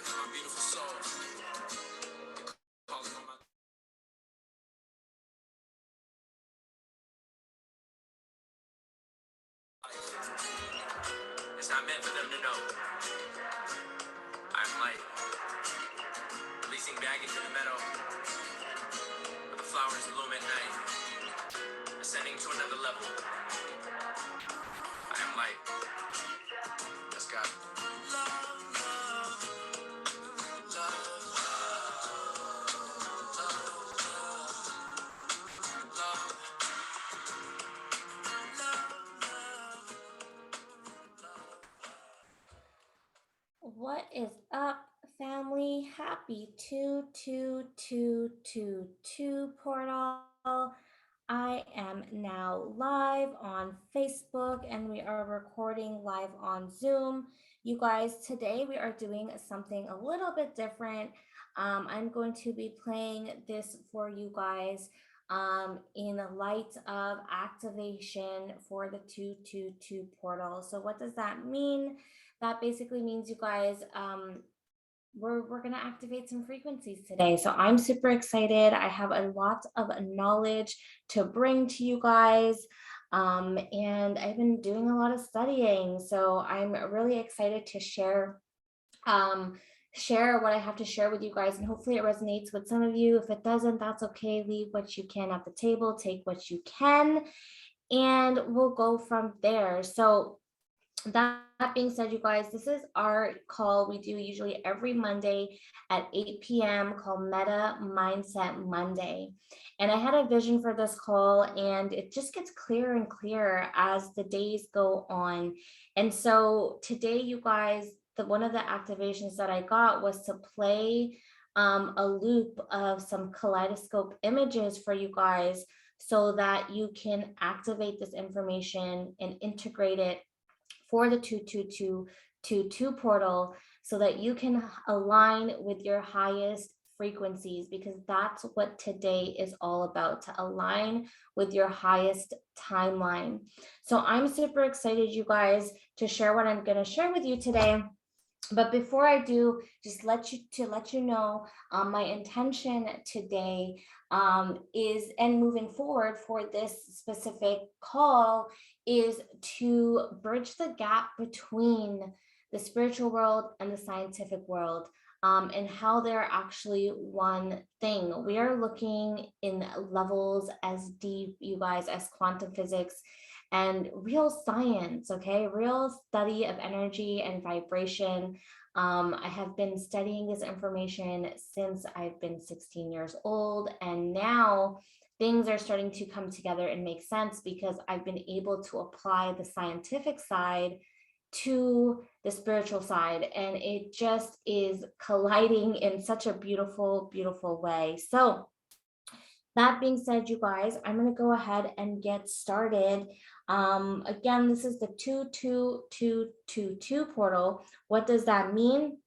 My beautiful souls, calling on my life. It's not meant for them to know. I'm light, releasing back into the meadow, where the flowers bloom at night, ascending to another level. I am light. Let's go. What is up, family? Happy 22222 portal. I am now live on Facebook and we are recording live on Zoom. You guys, today we are doing something a little bit different. I'm going to be playing this for you guys in light of activation for the 222 portal. So, what does that mean? That basically means, you guys, we're going to activate some frequencies today. So I'm super excited. I have a lot of knowledge to bring to you guys. And I've been doing a lot of studying. So I'm really excited to um, share what I have to share with you guys. And hopefully it resonates with some of you. If it doesn't, that's okay. Leave what you can at the table, take what you can, and we'll go from there. So that being said, you guys, this is our call we do usually every Monday at 8 p.m. called Meta Mindset Monday. And I had a vision for this call, and it just gets clearer and clearer as the days go on. And so today, you guys, one of the activations that I got was to play a loop of some kaleidoscope images for you guys so that you can activate this information and integrate it for the 22222 portal so that you can align with your highest frequencies, because that's what today is all about, to align with your highest timeline. So I'm super excited, you guys, to share what I'm going to share with you today. But before I do, just let you know, my intention today is, and moving forward for this specific call, is to bridge the gap between the spiritual world and the scientific world. And how they're actually one thing. We are looking in levels as deep, you guys, as quantum physics and real science, okay? Real study of energy and vibration. I have been studying this information since I've been 16 years old, and now things are starting to come together and make sense because I've been able to apply the scientific side to the spiritual side, and it just is colliding in such a beautiful, beautiful way. So, that being said, you guys, I'm going to go ahead and get started. Again, this is the 22222 portal. What does that mean?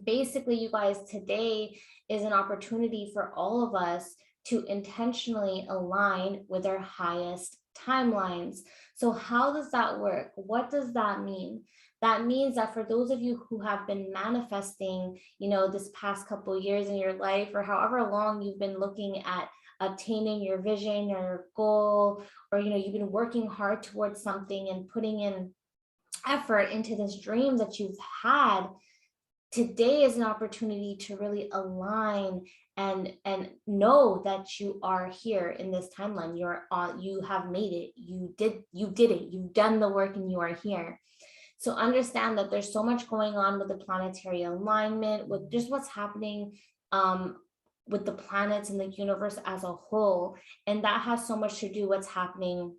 Basically, you guys, today is an opportunity for all of us to intentionally align with our highest timelines. So, how does that work? What does that mean? That means that for those of you who have been manifesting, this past couple of years in your life, or however long you've been looking at obtaining your vision or your goal, or you've been working hard towards something and putting in effort into this dream that you've had, today is an opportunity to really align and know that you are here in this timeline. You have made it. You did it. You've done the work and you are here. So understand that there's so much going on with the planetary alignment, with just what's happening with the planets and the universe as a whole. And that has so much to do what's happening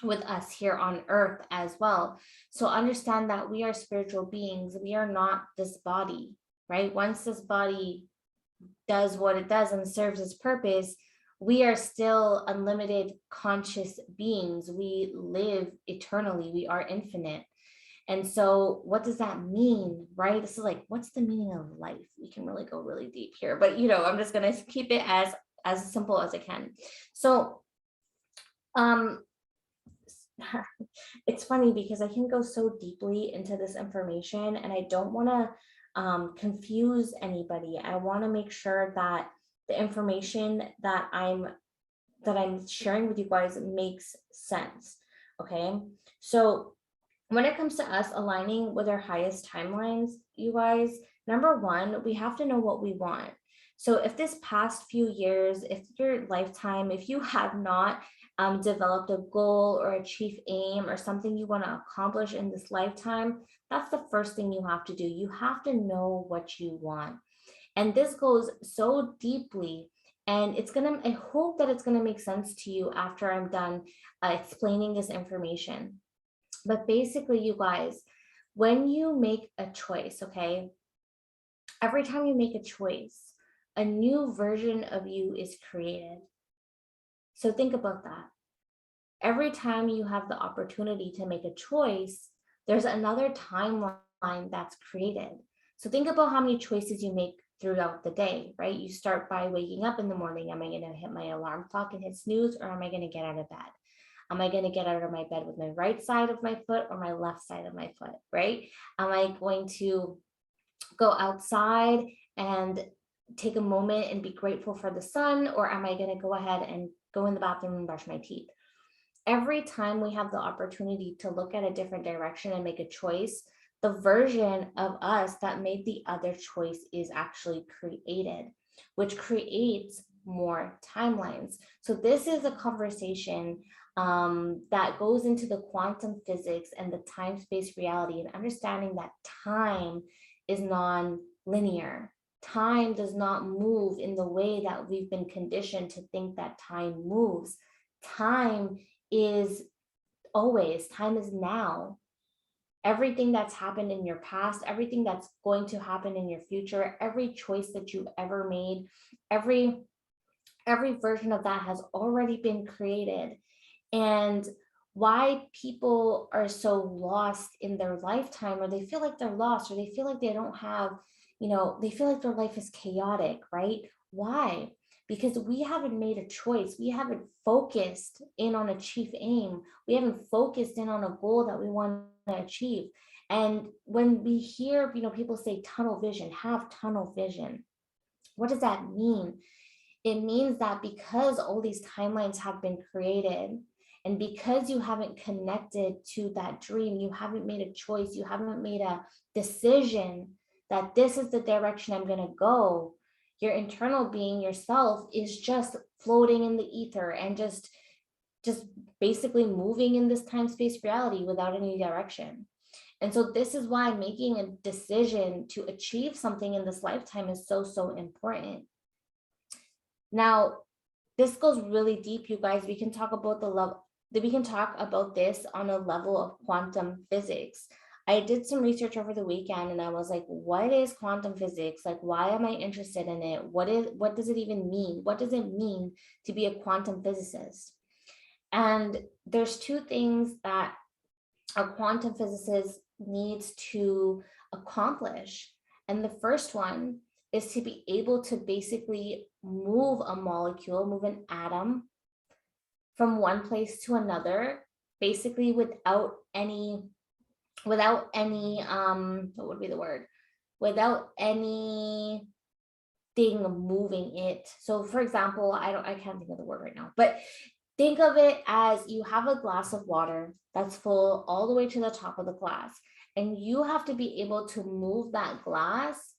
with us here on earth as well. So understand that we are spiritual beings. We are not this body, right? Once this body does what it does and serves its purpose, we are still unlimited conscious beings. We live eternally. We are infinite. And so what does that mean, right? This is like, what's the meaning of life? We can really go really deep here, but I'm just going to keep it as simple as I can. So um it's funny because I can go so deeply into this information, and I don't want to confuse anybody. I want to make sure that the information that I'm sharing with you guys makes sense. Okay. So when it comes to us aligning with our highest timelines, you guys, number one, we have to know what we want. So if this past few years, if your lifetime, if you have not developed a goal or a chief aim or something you want to accomplish in this lifetime, that's the first thing you have to do. You have to know what you want. And this goes so deeply. And I hope that it's gonna make sense to you after I'm done explaining this information. But basically, you guys, when you make a choice, okay, every time you make a choice, a new version of you is created. So think about that. Every time you have the opportunity to make a choice, there's another timeline that's created. So think about how many choices you make throughout the day, right? You start by waking up in the morning. Am I going to hit my alarm clock and hit snooze, or am I going to get out of bed? Am I going to get out of my bed with my right side of my foot or my left side of my foot, right? Am I going to go outside and take a moment and be grateful for the sun, or am I going to go ahead and go in the bathroom and brush my teeth? Every time we have the opportunity to look at a different direction and make a choice, the version of us that made the other choice is actually created, which creates more timelines. So, this is a conversation that goes into the quantum physics and the time space reality, and understanding that time is non linear. Time does not move in the way that we've been conditioned to think that time moves. Time is always, time is now. Everything that's happened in your past, everything that's going to happen in your future, every choice that you've ever made, every every version of that has already been created. And why people are so lost in their lifetime, or they feel like they're lost, or they feel like they don't have, they feel like their life is chaotic, right? Why? Because we haven't made a choice. We haven't focused in on a chief aim. We haven't focused in on a goal that we want to achieve. And when we hear, people say tunnel vision, have tunnel vision. What does that mean? It means that because all these timelines have been created, and because you haven't connected to that dream, you haven't made a choice, you haven't made a decision that this is the direction I'm going to go, your internal being, yourself, is just floating in the ether and just basically moving in this time space reality without any direction. And so this is why making a decision to achieve something in this lifetime is so, so important. Now, this goes really deep, you guys. We can talk about this on a level of quantum physics. I did some research over the weekend and I was like, what is quantum physics? Like, why am I interested in it? What does it even mean? What does it mean to be a quantum physicist? And there's two things that a quantum physicist needs to accomplish. And the first one is to be able to basically move a molecule, move an atom from one place to another, basically what would be the word? Without anything moving it. So for example, I can't think of the word right now, but think of it as you have a glass of water that's full all the way to the top of the glass, and you have to be able to move that glass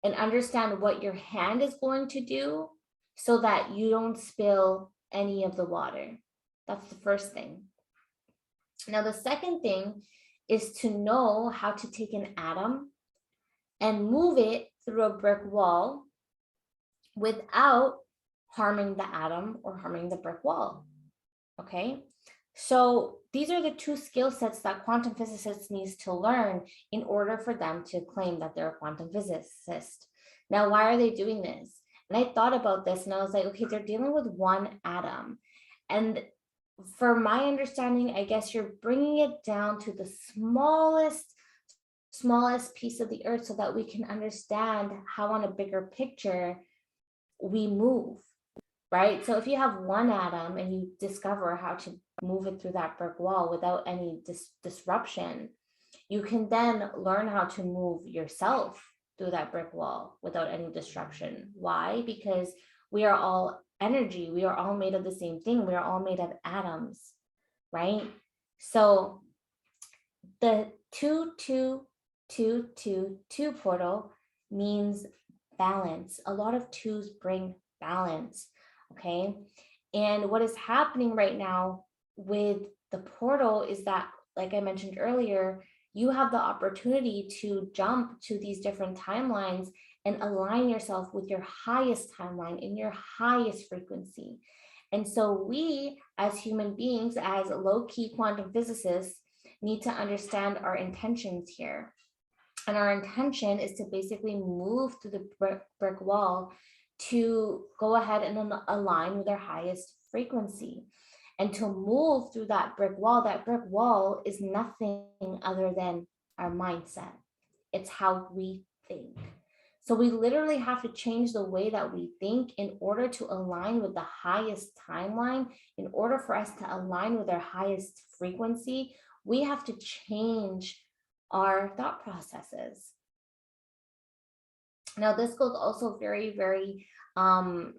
and understand what your hand is going to do so that you don't spill any of the water. That's the first thing. Now, the second thing is to know how to take an atom and move it through a brick wall without harming the atom or harming the brick wall. Okay. So these are the two skill sets that quantum physicists needs to learn in order for them to claim that they're a quantum physicist. Now, why are they doing this? And I thought about this and I was like, okay, they're dealing with one atom. And for my understanding, I guess you're bringing it down to the smallest piece of the earth so that we can understand how on a bigger picture we move, right? So if you have one atom and you discover how to move it through that brick wall without any disruption, you can then learn how to move yourself, through that brick wall without any destruction. Why? Because we are all energy. We are all made of the same thing. We are all made of atoms, right? So the 2222 portal means balance. A lot of twos bring balance. Okay. And what is happening right now with the portal is that, like I mentioned earlier, you have the opportunity to jump to these different timelines and align yourself with your highest timeline in your highest frequency. And so, we as human beings, as low key quantum physicists, need to understand our intentions here. And our intention is to basically move through the brick wall to go ahead and align with our highest frequency. And to move through that brick wall is nothing other than our mindset. It's how we think. So we literally have to change the way that we think in order to align with the highest timeline. In order for us to align with our highest frequency, we have to change our thought processes. Now, this goes also um,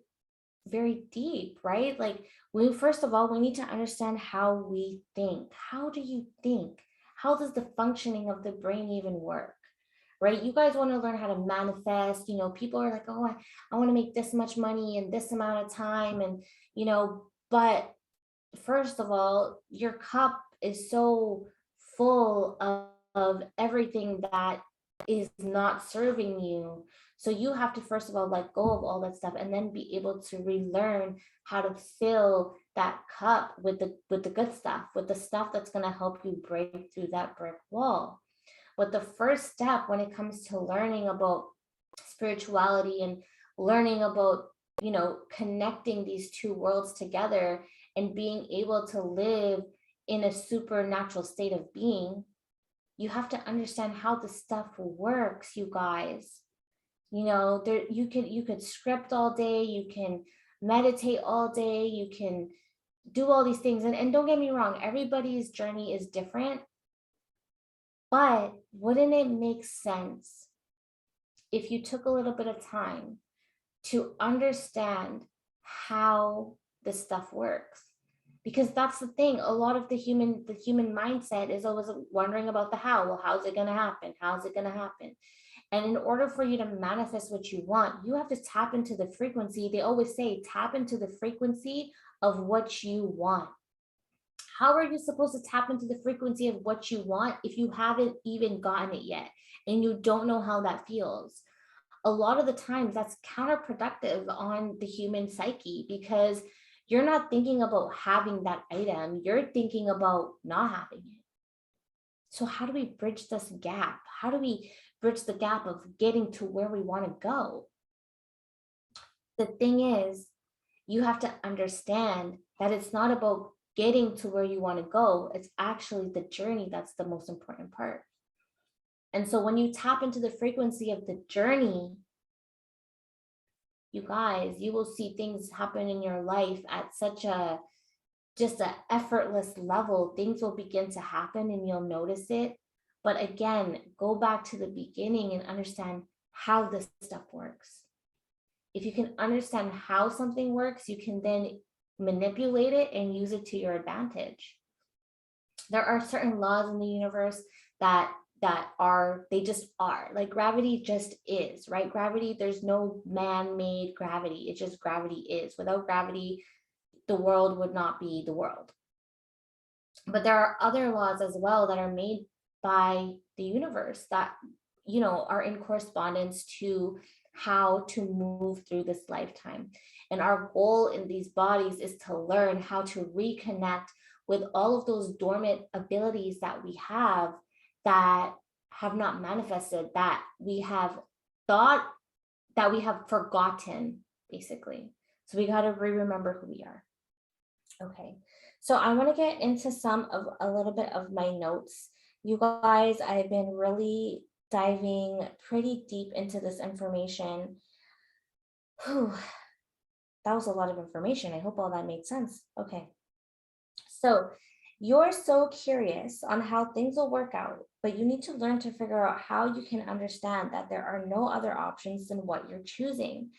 very deep, right? Like, we first of all, we need to understand how we think. How do you think? How does the functioning of the brain even work? Right? You guys want to learn how to manifest. People are like, oh, I want to make this much money in this amount of time. And, but first of all, your cup is so full of everything that is not serving you. So you have to first of all let go of all that stuff and then be able to relearn how to fill that cup with the good stuff, with the stuff that's going to help you break through that brick wall. But the first step when it comes to learning about spirituality and learning about, connecting these two worlds together and being able to live in a supernatural state of being, you have to understand how the stuff works, you guys. There you could script all day, you can meditate all day, you can do all these things. And don't get me wrong, everybody's journey is different. But wouldn't it make sense if you took a little bit of time to understand how this stuff works? Because that's the thing, a lot of the human mindset is always wondering about the how. Well, how's it going to happen? How's it going to happen? And in order for you to manifest what you want, you have to tap into the frequency. They always say tap into the frequency of what you want. How are you supposed to tap into the frequency of what you want if you haven't even gotten it yet and you don't know how that feels? A lot of the times that's counterproductive on the human psyche, because you're not thinking about having that item, you're thinking about not having it. So how do we bridge this gap? How do we bridge the gap of getting to where we want to go? The thing is, you have to understand that it's not about getting to where you want to go. It's actually the journey that's the most important part. And so when you tap into the frequency of the journey, you guys, you will see things happen in your life at such a just an effortless level. Things will begin to happen and you'll notice it. But again, go back to the beginning and understand how this stuff works. If you can understand how something works, you can then manipulate it and use it to your advantage. There are certain laws in the universe that they just are. Like gravity just is, right? Gravity, there's no man-made gravity. It's just gravity is. Without gravity, the world would not be the world. But there are other laws as well that are made by the universe that, are in correspondence to how to move through this lifetime. And our goal in these bodies is to learn how to reconnect with all of those dormant abilities that we have not manifested, that we have thought, that we have forgotten, basically. So we got to remember who we are. Okay, so I want to get into some of a little bit of my notes. You guys, I've been really diving pretty deep into this information. Whew, that was a lot of information. I hope all that made sense. Okay, so you're so curious on how things will work out but you need to learn to figure out how you can understand that there are no other options than what you're choosing.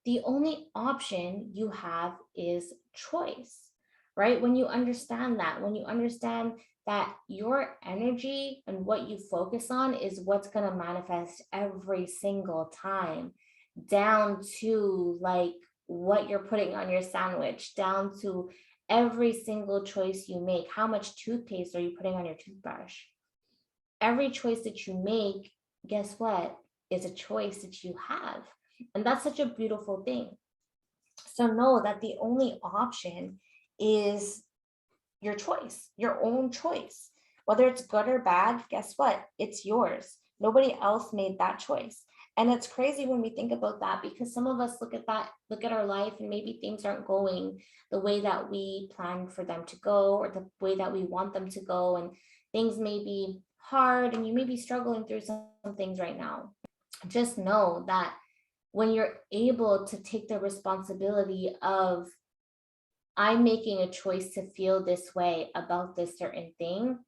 The only option you have is choice, right? When you understand that, when you understand that your energy and what you focus on is what's going to manifest every single time, down to like what you're putting on your sandwich, down to every single choice you make. How much toothpaste are you putting on your toothbrush? Every choice that you make, guess what, is a choice that you have. And that's such a beautiful thing. So know that the only option is your choice, your own choice. Whether it's good or bad, guess what? It's yours. Nobody else made that choice. And it's crazy when we think about that, because some of us look at that, look at our life, and maybe things aren't going the way that we planned for them to go, or the way that we want them to go. And things may be hard, and you may be struggling through some things right now. Just know that when you're able to take the responsibility of, I'm making a choice to feel this way about this certain thing,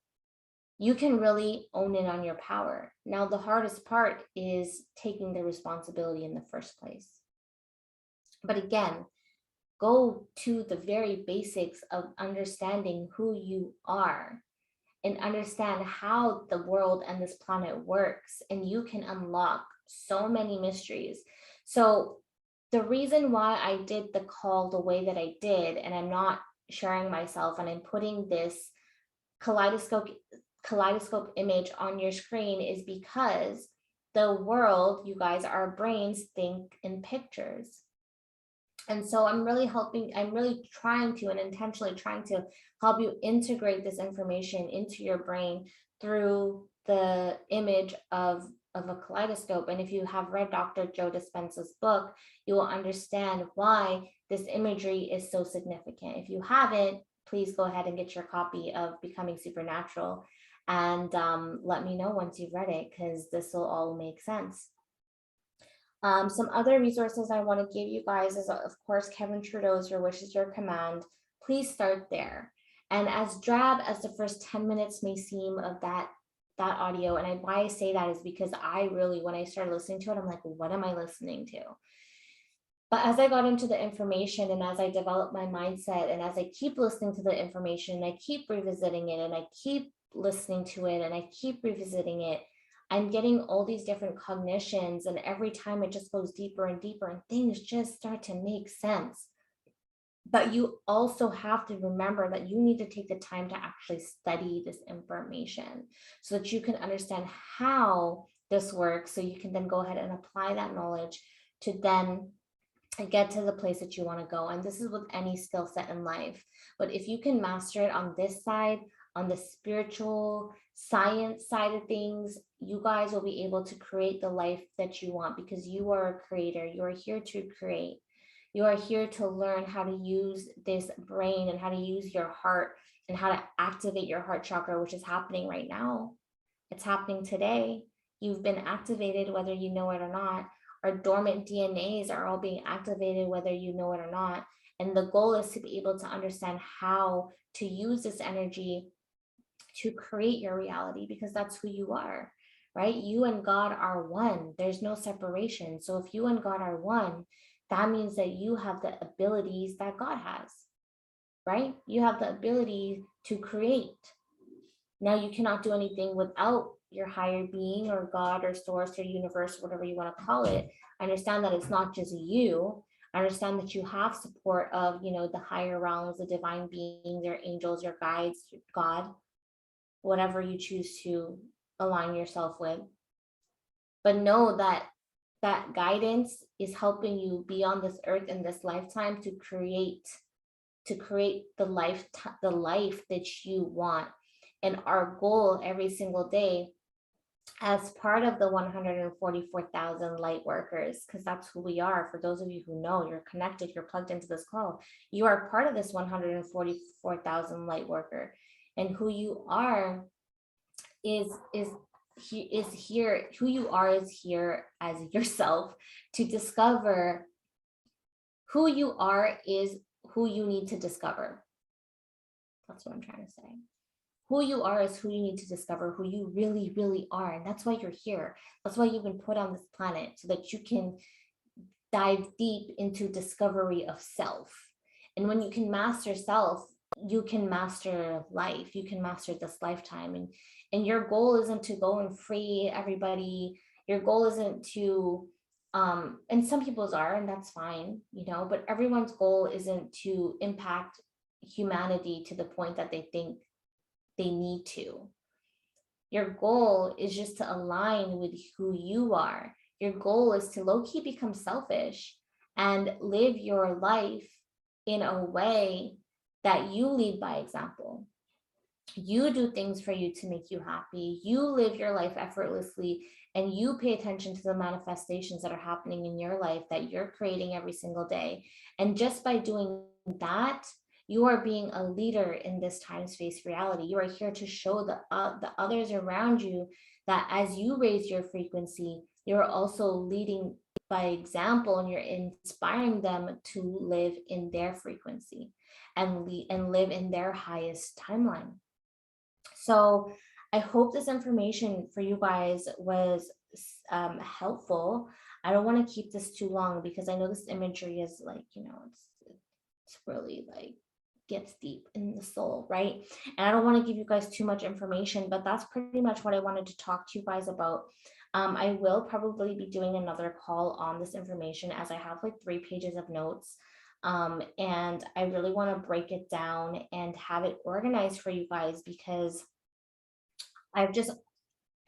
you can really own in on your power. Now, the hardest part is taking the responsibility in the first place. But again, go to the very basics of understanding who you are and understand how the world and this planet works, and you can unlock so many mysteries. So the reason why I did the call the way that I did, and I'm not sharing myself and I'm putting this kaleidoscope image on your screen, is because the world, you guys, our brains think in pictures. And so I'm really trying to, and intentionally trying to help you integrate this information into your brain through the image of a kaleidoscope. And if you have read Dr. Joe Dispenza's book, you will understand why this imagery is so significant. If you haven't, please go ahead and get your copy of Becoming Supernatural, and let me know once you've read it, because this will all make sense. Some other resources I want to give you guys is, of course, Kevin Trudeau's Your Wish is Your Command. Please start there. And as drab as the first 10 minutes may seem of that audio, and why I say that is because I really, when I started listening to it, I'm like, what am I listening to? But as I got into the information, and as I developed my mindset, and as I keep listening to the information, and I keep revisiting it, and I keep listening to it, and I keep revisiting it, I'm getting all these different cognitions. And every time it just goes deeper and deeper, and things just start to make sense. But you also have to remember that you need to take the time to actually study this information so that you can understand how this works. So you can then go ahead and apply that knowledge to then get to the place that you want to go. And this is with any skill set in life. But if you can master it on this side, on the spiritual science side of things, you guys will be able to create the life that you want, because you are a creator. You are here to create. You are here to learn how to use this brain and how to use your heart and how to activate your heart chakra, which is happening right now. It's happening today. You've been activated whether you know it or not. Our dormant DNAs are all being activated whether you know it or not. And the goal is to be able to understand how to use this energy to create your reality, because that's who you are, right? You and God are one. There's no separation. So if you and God are one, that means that you have the abilities that God has, right? You have the ability to create. Now, you cannot do anything without your higher being or God or source or universe, whatever you want to call it. Understand that it's not just you. Understand that you have support of, the higher realms, the divine beings, your angels, your guides, God, whatever you choose to align yourself with. But know that that guidance is helping you be on this earth in this lifetime to create the life that you want. And our goal every single day, as part of the 144,000 light workers, because that's who we are. For those of you who know, you're connected, you're plugged into this call, you are part of this 144,000 light worker. And who you are is here. Who you are is here as yourself to discover. Who you are is who you need to discover. That's what I'm trying to say. Who you are is who you need to discover, who you really, really are. And that's why you're here. That's why you've been put on this planet, so that you can dive deep into discovery of self. And when you can master self, you can master life. You can master this lifetime. And your goal isn't to go and free everybody. Your goal isn't to and some people's are, and that's fine, you know, but everyone's goal isn't to impact humanity to the point that they think they need to. Your goal is just to align with who you are. Your goal is to low key become selfish and live your life in a way that you lead by example. You do things for you to make you happy. You live your life effortlessly, and you pay attention to the manifestations that are happening in your life that you're creating every single day. And just by doing that, you are being a leader in this time space reality. You are here to show the others around you that as you raise your frequency, you're also leading by example, and you're inspiring them to live in their frequency and live in their highest timeline. So I hope this information for you guys was helpful. I don't want to keep this too long because I know this imagery is like, you know, it's really like gets deep in the soul, right? And I don't want to give you guys too much information, but that's pretty much what I wanted to talk to you guys about. I will probably be doing another call on this information, as I have like 3 pages of notes. And I really want to break it down and have it organized for you guys, because I've just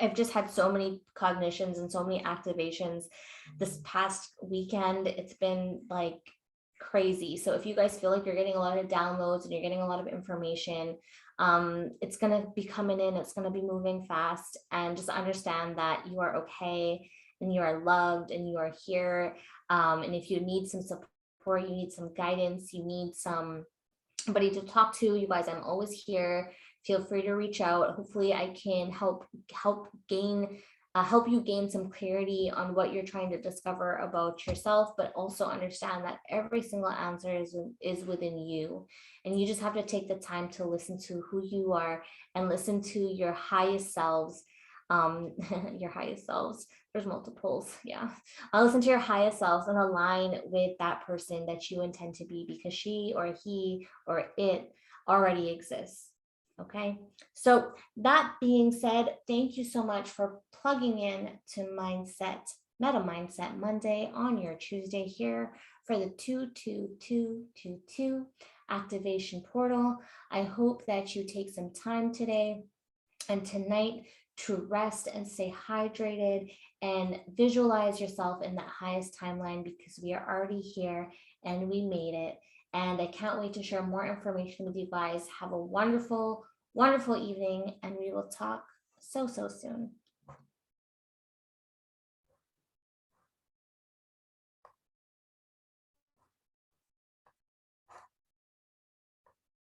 I've just had so many cognitions and so many activations this past weekend. It's been like crazy. So if you guys feel like you're getting a lot of downloads and you're getting a lot of information, it's gonna be coming in. It's gonna be moving fast, and just understand that you are okay and you are loved and you are here. And if you need some support, you need some guidance, you need somebody to talk to, you guys, I'm always here. Feel free to reach out. Hopefully I can help you gain some clarity on what you're trying to discover about yourself, but also understand that every single answer is within you. And you just have to take the time to listen to who you are and listen to your highest selves. Your highest selves, there's multiples, yeah. I'll listen to your highest selves and align with that person that you intend to be, because she or he or it already exists. Okay. So that being said, thank you so much for plugging in to Meta Mindset Monday on your Tuesday here for the 22222 activation portal. I hope that you take some time today and tonight to rest and stay hydrated and visualize yourself in that highest timeline, because we are already here and we made it. And I can't wait to share more information with you guys. Have a wonderful, wonderful evening, and we will talk so, so soon.